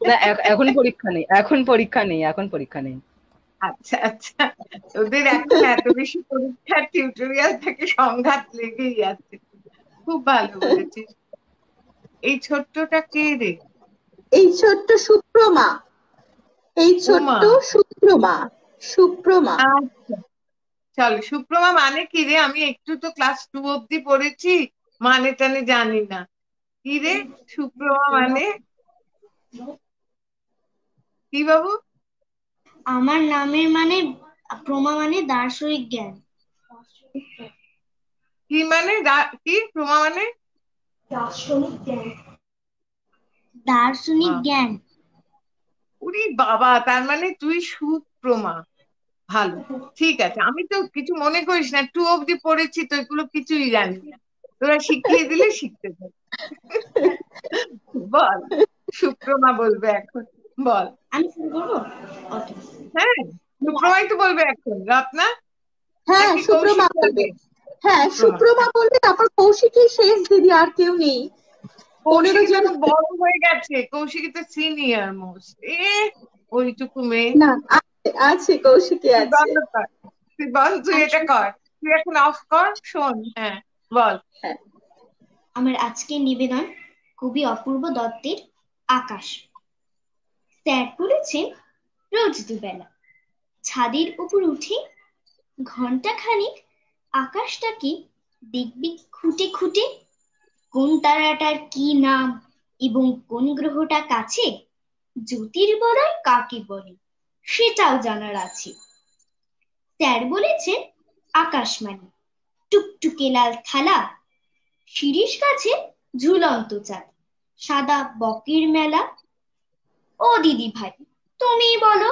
না এখন পরীক্ষা নেই, এখন পরীক্ষা নেই, এখন পরীক্ষা নেই। আচ্ছা আচ্ছা, ওদের এখন এত বেশি পরীক্ষার টিউটোরিয়াল থেকে সংঘাত লেগেই আছে। খুব ভালো বলেছিস। এই ছোট্টটা কে রে? এই ছোট্ট সুপ্রমা, এই ছোট্ট সুপ্রমা, সুপ্রমা। আচ্ছা চল, সুপ্রমা মানে কি রে? আমি একটু তো ক্লাস 2 অব্দি পড়েছি, মানে টানে জানি না। কি রে সুপ্রমা মানে কি বাবু? আমার নামের মানে প্রমা মানে দার্শনিক জ্ঞান। কি মানে কি প্রমা মানে? দার্শনিক জ্ঞান। দার্শনিক জ্ঞান। উরি বাবা, তার মানে তুই সুপ্রমা। ভালো, ঠিক আছে। আমি তো কিছু মনে করিস না, 2 অব্দি পড়েছি তো, এগুলো কিছুই জানি না। তোরা শিখিয়ে দিলে শিখতে পারি। বল, সুপ্রমা বলবে এখন, বল। আমি শুরু করবো? হ্যাঁ, সুপ্রমাই তো বলবে এখন, রত্না। হ্যাঁ সুপ্রমা বলবে, হ্যাঁ সুপ্রমা বলবে, তারপর কৌশিকী শেষ দিদি, আর কেউ নেই। 15 জন বড় হয়ে গেছে, কৌশিকী তো সিনিয়র মোস্ট। ওইটুকু মেয়ে না, আছে কৌশিকী আছে। তুই বল, তুই এটা কর, তুই এখন অফ কর, শোন। হ্যাঁ বল। আমার আজকের নিবেদন কবি অপূর্ব দত্তের আকাশ। স্যার বলেছেন রোজ দুবেলা ছাদের উপর উঠে ঘন্টা খানিক আকাশটাকে দেখবি খুঁটে খুঁটে, কোন তারাটার কি নাম এবং কোন গ্রহটা কাছে, জ্যোতির্বলয় কাকে বলে সেটাও জানার আছে। স্যার বলেছেন আকাশ মানে টুকটুকে লাল থালা, শিরীষ গাছে ঝুলন্ত চাঁদ, সাদা বকের মেলা। ও দিদি ভাই, তুমি বলো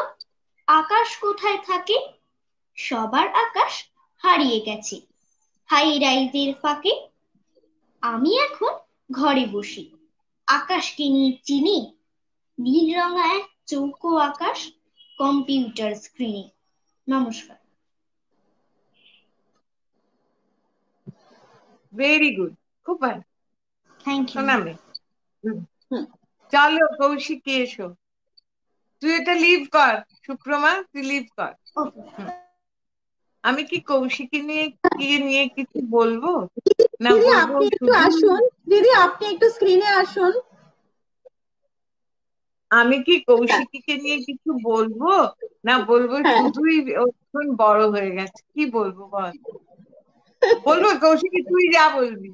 আকাশ কোথায় থাকে? সবার আকাশ হারিয়ে গেছে হাই রাইজের ফাঁকে। আমি এখন ঘরে বসি, আকাশকে নিয়ে চিনি, নীল রঙা এক চৌকো আকাশ কম্পিউটার স্ক্রিনে। নমস্কার। ভেরি গুড, খুব ভালো। Thank you. শোনাবে। চলো কৌশিকী এসো, তুই এটা লিভ কর। সুপ্রমা তুই লিভ কর। আমি কি কৌশিকী নিয়ে কিছু বলবো না? দিদি বলবো আপনি একটু আসুন, দিদি আপনি একটু স্ক্রিনে আসুন। আমি কি কৌশিকীকে নিয়ে কিছু বলবো না বলবো শুধুই ওখন বড় হয়ে গেছে? কি বলবো বল? বলবো কৌশিকী, তুই যা বলবি।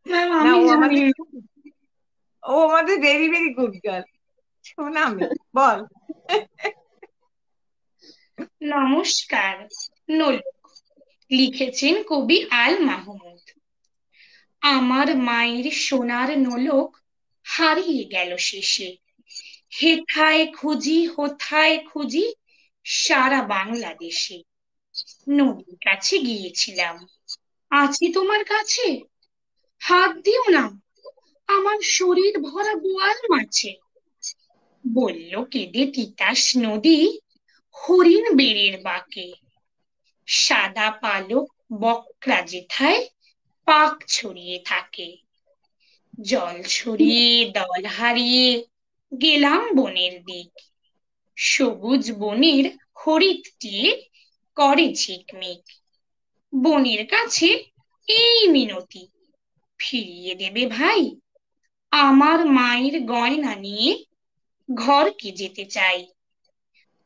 না, ও আমাদের ভেরি ভেরি গুড গার্ল। শোনামি, বল। নমস্কার। নোলক লিখেছেন কবি আল মাহমুদ। আমার মায়ের সোনার নোলক হারিয়ে গেল শেষে, হেথায় খুঁজি হোথায় খুঁজি সারা বাংলাদেশে। নদীর কাছে গিয়েছিলাম, আছি তোমার কাছে, হাত দিও না আমার শরীর ভরা বোয়াল মাছে। বলল কেঁদে তিতাস নদী হরিণ বেড়ের বাঁকে, সাদা পালক বকরা যেথায় পাক ছড়িয়ে থাকে। জল ছড়িয়ে দল হারিয়ে গেলাম বনের দিক, সবুজ বনের হরিৎটি করে ঝিকমিক। বনের কাছে এই মিনতি, ফিরিয়ে দেবে ভাই, আমার মায়ের গয়না নিয়ে ঘরকে যেতে চাই।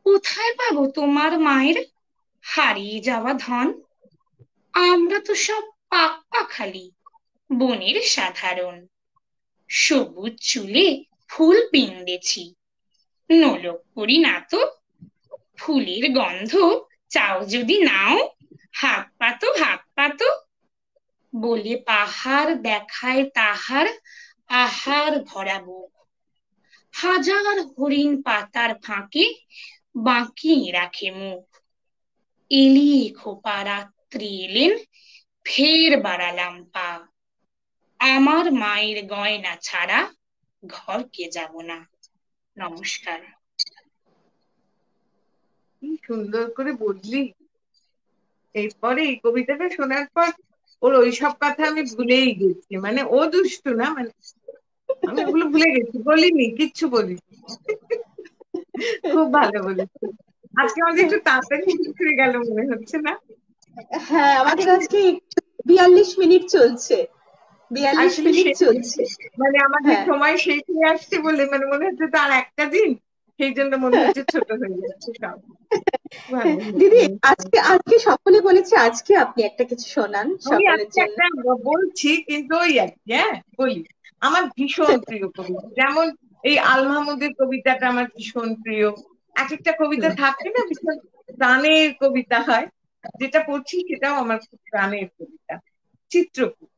কোথায় পাবো তোমার মায়ের হারিয়ে যাওয়া ধন? আমরা তো সব পাখালি, বনের সাধারণ। সবুজ চুলে ফুল পিন্দেছি, নোলক করি না তো। ফুলের গন্ধ চাও যদি নাও, হাত পাতো বলে পাহাড় দেখায় তাহার আহার ভরা বুক। হাজার হরিণ পাতার ফাঁকে বাঁকিয়ে রাখে মুখ। এলিয়ে খোপা রাত্রি এলেন, ফের বাড়ালাম পা। আমার মায়ের গয়না ছাড়া ঘরকে যাব না। নমস্কার। কি সুন্দর করে বললি। এরপরে এই কবিতাটা শোনার পর ওর ওইসব কথা আমি ভুলেই গেছি, মানে ও দুষ্টু না, মানে আমি ওগুলো ভুলে গেছি, বলিনি, কিচ্ছু বলিনি। খুব ভালো বলেছি। আজকে আমাদের একটু তাড়াতাড়ি হয়ে গেল মনে হচ্ছে না? হ্যাঁ, আমাদের আজকে 42 মিনিট চলছে, 42 মিনিট চলছে। মানে আমাদের সময় শেষ হয়ে আসছে বলে মানে মনে হচ্ছে তার একটা দিন, সেই জন্য মনে হচ্ছে ছোট হয়ে যাচ্ছে সব। দিদি আজকে সকলে বলেছে আজকে আপনি একটা কিছু শোনান সকলের জন্য। একটা বলছি কিন্তু ওই আর কি, হ্যাঁ বলি। আমার ভীষণ প্রিয় কবিতা, যেমন এই আল মাহমুদের কবিতাটা আমার ভীষণ প্রিয়। এক একটা কবিতা থাকে না ভীষণ প্রাণের কবিতা হয়, যেটা পড়ছি সেটাও আমার খুব প্রাণের কবিতা। চিত্রকূট।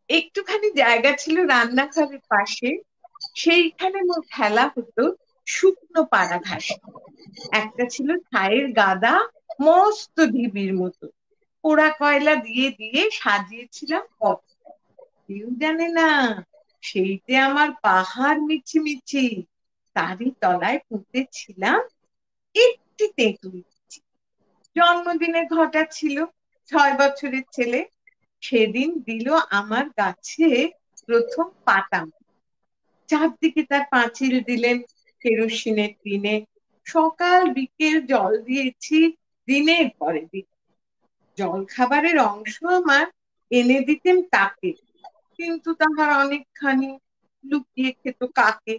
একটুখানি জায়গা ছিল রান্নাঘরের পাশে, সেইখানে মোর খেলা হতো শুকনো পাড়া ঘাসে। একটা ছিল ছায়ের গাদা, মস্ত ঢিবির মতো, পোড়া কয়লা দিয়ে দিয়ে সাজিয়েছিলাম কত। কেউ জানে না সেইতে আমার পাহাড় মিছিমিছি, তারই তলায় পুঁতেছিলাম একটি তেঁতুল। জন্মদিনে ঘটা ছিল, 6 বছরের ছেলে, সেদিন দিল আমার গাছে প্রথম পাতাম। চারদিকে তার পাঁচিল দিলেন কেরোসিনের টিনে, সকাল বিকেল জল দিয়েছি দিনের পরে দিন। জল খাবারের অংশ আমার এনে দিতেন তাকে, কিন্তু তাহার অনেকখানি লুকিয়ে খেত কাকে।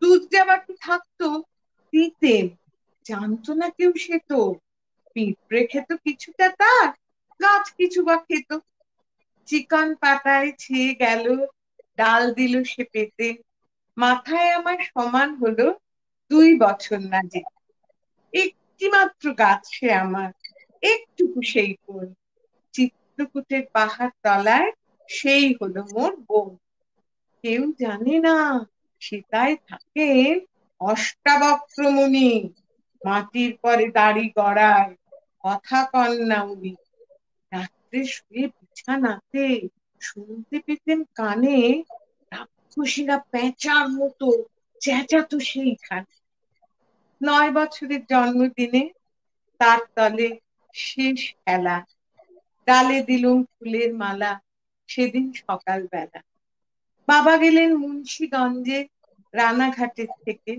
দুধ যা বাকি থাকতো দিতেন, জানতো না কেউ সে তো। পিঁপড়ে খেত কিছুটা, তার গাছ কিছু বা খেত। চিকন পাতায় ছেয়ে গেল, ডাল দিল সে পেতে। মাথায় আমার সমান হলো 2 বছর না যে। একটি মাত্র গাছ সে আমার, একটুকু সেই কোণ। চিত্রকূটের পাহাড় তলায় সেই হলো মোর বোন। কেউ জানে না সেটাই থাকেন অষ্টাবক্র মুনি, মাটির পরে দাড়ি গড়ায়, কথা কন্যা উনি। রাত্রে শুয়ে বিছানাতে শুনতে পেতেন কানে রাক্ষসীরা পেঁচার মতো চেঁচাতো সেইখানে। 9 বছরের জন্মদিনে তার তলে শেষ খেলা, ডালে দিলুম ফুলের মালা সেদিন সকালবেলা। বাবা গেলেন মুন্সিগঞ্জে রানাঘাটের থেকে,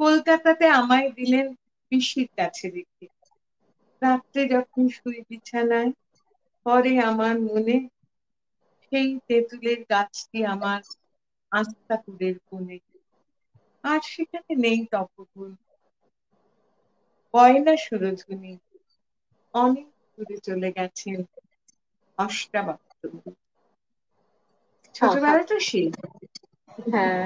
কলকাতাতে আমায় দিলেন পিসির কাছে রেখে। রাত্রে যখন শুই বিছানায়, পরে আমার মনে সেই তেঁতুলের গাছটি আমার আস্তাপুরের কোণে। আর সেখানে নেই তপবন, গয়না সুরধুনি, অনেক দূরে চলে গেছেন অষ্টাবক্র। ছোটবেলাটা শেষ। হ্যাঁ,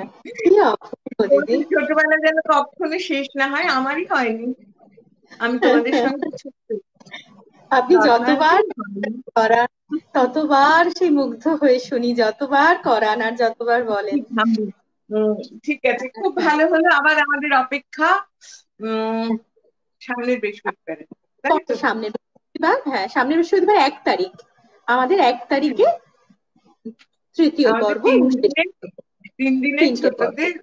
ছোটবেলা যেন কখনো শেষ না হয়, আমারই হয়নি। আমি তোমাদের সঙ্গে ছোট্ট, আপনি যতবার করান ততবার সেই মুগ্ধ হয়ে শুনি, যতবার করান আর যতবার বলেন। ঠিক আছে, খুব ভালো হলো। আবার আমাদের অপেক্ষা সামনের বৃহস্পতিবার। সামনের বৃহস্পতিবার, হ্যাঁ সামনের বৃহস্পতিবার 1 তারিখ, আমাদের 1 তারিখে তৃতীয় পর্ব। 3 দিনের ছোটদের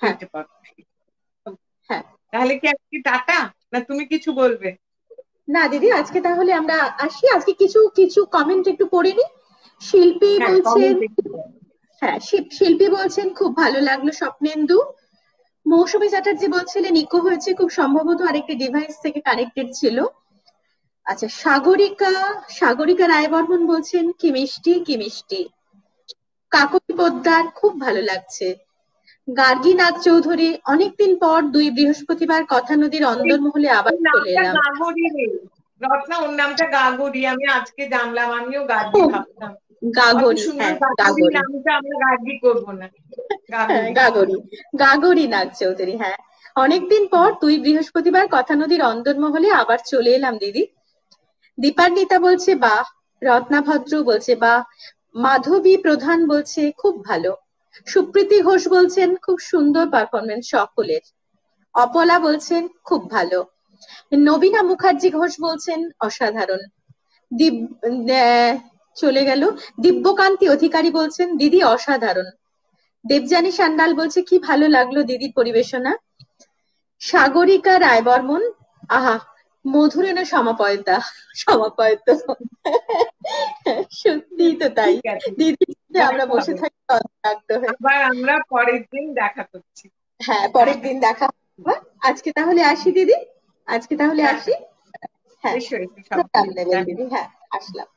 পেতে পারো। হ্যাঁ তাহলে কি আজকে টাটা, না তুমি কিছু বলবে? না দিদি, আজকে তাহলে আমরা আসি। আজকে কিছু কিছু কমেন্ট একটু পড়ে নি। শিল্পী হ্যাঁ, বলছেন, comment একটু দাও। হ্যাঁ শিল্পী বলছেন খুব ভালো লাগলো স্বপ্নেন্দু। মৌসুমী চ্যাটার্জি বলছিলেন ইকো হয়েছে, খুব সম্ভবত আরেকটি ডিভাইস থেকে কানেক্টেড ছিল। আচ্ছা, সাগরিকা রায়বর্মন বলছেন কি মিষ্টি কি মিষ্টি। কাকতি পোদ্দার খুব ভালো লাগছে। গার্গী নাগ চৌধুরী, অনেকদিন পর দুই বৃহস্পতিবার কথা নদীর অন্দরমহলে আবার ওর চলে নামটা এলাম। গাগরি রে রত্না, ওর নামটা গাগরি, আমি আজকে জানলাম, আমিও গার্গি ভাবতাম। অত গাগরি, সুন্দর হ্যাঁ গাগরি গাগরি, নামটা আমরা গার্গি করবো না, হ্যাঁ গাগরি। গাগরি নাগ চৌধুরী, হ্যাঁ। অনেকদিন পর দুই বৃহস্পতিবার কথা নদীর অন্দরমহলে আবার চলে এলাম দিদি। দীপান্বিতা বলছে বাহ। রত্না ভদ্র বলছে বাহ। মাধবী প্রধান বলছে খুব ভালো। সুপ্রীতি ঘোষ বলছেন খুব সুন্দর পারফরমেন্স সকলের। অপলা বলছেন খুব ভালো। নবীনা মুখার্জি ঘোষ বলছেন অসাধারণ। চলে গেল। দিব্যকান্তি অধিকারী বলছেন দিদি অসাধারণ। দেবযানী সান্যাল বলছে কি ভালো লাগলো দিদির পরিবেশনা। সাগরিকা রায়বর্মন, আহা মধুরেণ সমাপয়তা, সত্যি তো তাই। দিদির সাথে আমরা বসে থাকি তন্দ্রাক্ত হয়ে। আবার আমরা পরের দিন দেখা করছি। হ্যাঁ পরের দিন দেখা হবে। আজকে তাহলে আসি দিদি, আজকে তাহলে আসি। হ্যাঁ এসো এসো সব। প্রণাম নেবেন দিদি, হ্যাঁ আসলাম।